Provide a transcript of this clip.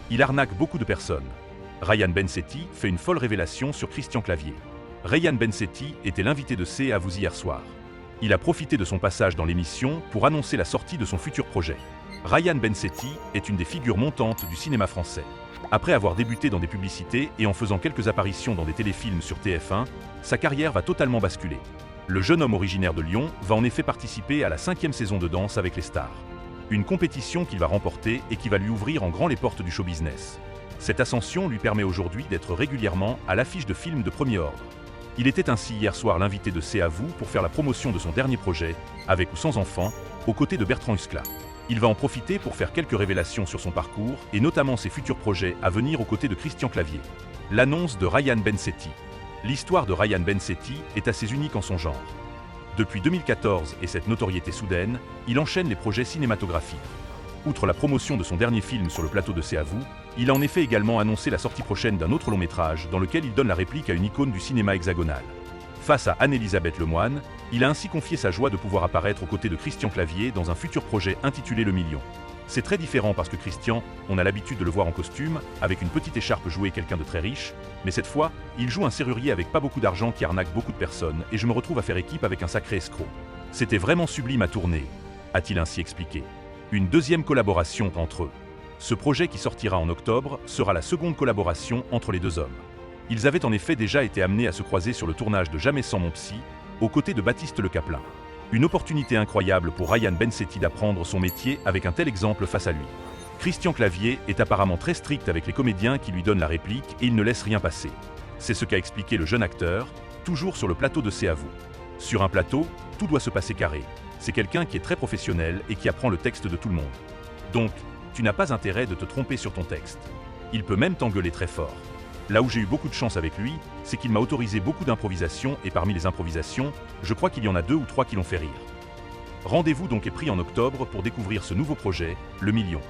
Il arnaque beaucoup de personnes. Ryan Bensetti fait une folle révélation sur Christian Clavier. Ryan Bensetti était l'invité de C'est à vous hier soir. Il a profité de son passage dans l'émission pour annoncer la sortie de son futur projet. Ryan Bensetti est une des figures montantes du cinéma français. Après avoir débuté dans des publicités et en faisant quelques apparitions dans des téléfilms sur TF1, sa carrière va totalement basculer. Le jeune homme originaire de Lyon va en effet participer à la 5e saison de Danse avec les stars. Une compétition qu'il va remporter et qui va lui ouvrir en grand les portes du show business. Cette ascension lui permet aujourd'hui d'être régulièrement à l'affiche de films de premier ordre. Il était ainsi hier soir l'invité de C'est à vous pour faire la promotion de son dernier projet, avec ou sans enfant, aux côtés de Bertrand Huskla. Il va en profiter pour faire quelques révélations sur son parcours et notamment ses futurs projets à venir aux côtés de Christian Clavier. L'annonce de Ryan Bensetti. L'histoire de Ryan Bensetti est assez unique en son genre. Depuis 2014 et cette notoriété soudaine, il enchaîne les projets cinématographiques. Outre la promotion de son dernier film sur le plateau de C'est à vous, il a en effet également annoncé la sortie prochaine d'un autre long-métrage dans lequel il donne la réplique à une icône du cinéma hexagonal. Face à Anne-Elisabeth Lemoine, il a ainsi confié sa joie de pouvoir apparaître aux côtés de Christian Clavier dans un futur projet intitulé Le Million. C'est très différent parce que Christian, on a l'habitude de le voir en costume, avec une petite écharpe jouer quelqu'un de très riche, mais cette fois, il joue un serrurier avec pas beaucoup d'argent qui arnaque beaucoup de personnes et je me retrouve à faire équipe avec un sacré escroc. C'était vraiment sublime à tourner, a-t-il ainsi expliqué. Une deuxième collaboration entre eux. Ce projet qui sortira en octobre sera la seconde collaboration entre les deux hommes. Ils avaient en effet déjà été amenés à se croiser sur le tournage de Jamais sans mon psy, aux côtés de Baptiste Le Caplin. Une opportunité incroyable pour Ryan Bensetti d'apprendre son métier avec un tel exemple face à lui. Christian Clavier est apparemment très strict avec les comédiens qui lui donnent la réplique et il ne laisse rien passer. C'est ce qu'a expliqué le jeune acteur, toujours sur le plateau de C'est à vous. Sur un plateau, tout doit se passer carré. C'est quelqu'un qui est très professionnel et qui apprend le texte de tout le monde. Donc, tu n'as pas intérêt de te tromper sur ton texte. Il peut même t'engueuler très fort. Là où j'ai eu beaucoup de chance avec lui, c'est qu'il m'a autorisé beaucoup d'improvisations et parmi les improvisations, je crois qu'il y en a 2 ou 3 qui l'ont fait rire. Rendez-vous donc est pris en octobre pour découvrir ce nouveau projet, Le Million.